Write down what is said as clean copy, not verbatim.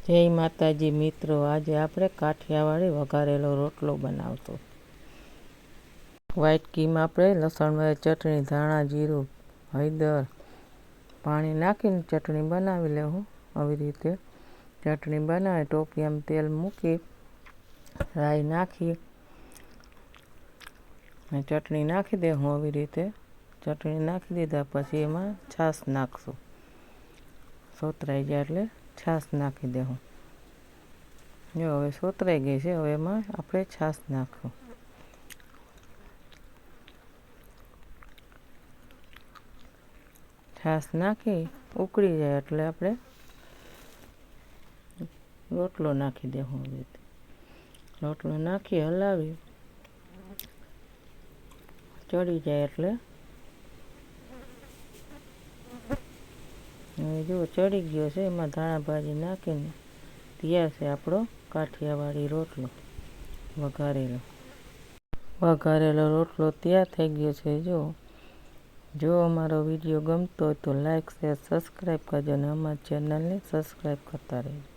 જય માતાજી મિત્રો, આજે આપણે કાઠિયાવાડી વઘારેલો રોટલો બનાવતો. વ્હાઈટ ઘીમાં આપણે લસણવાળી ચટણી, ધાણા, જીરું, હળદર, પાણી નાખીને ચટણી બનાવી લેવું. આવી રીતે ચટણી બનાવી ટોપિયામાં તેલ મૂકી રાઈ નાખી અને ચટણી નાખી દેવું. આવી રીતે ચટણી નાખી દીધા પછી એમાં છાશ નાખશું. સોતરાઈ જાય એટલે છાશ નાખી દેવું. જો હવે સોતરાઈ ગઈ છે, હવે એમાં આપણે છાશ નાખશું. છાશ નાખી ઉકળી જાય એટલે આપણે રોટલો નાખી દેવું. આવી રીતે રોટલો નાખી હલાવી ચડી જાય એટલે હવે જો ચડી ગયો છે, એમાં ધાણા ભાજી નાખીને તૈયાર છે આપણો કાઠિયાવાડી રોટલો વઘારેલો રોટલો તૈયાર થઈ ગયો છે. જો અમારો વિડીયો ગમતો હોય તો લાઈક, શેર, સબસ્ક્રાઈબ કરજો અને અમારી ચેનલને સબસ્ક્રાઈબ કરતા રહેજો.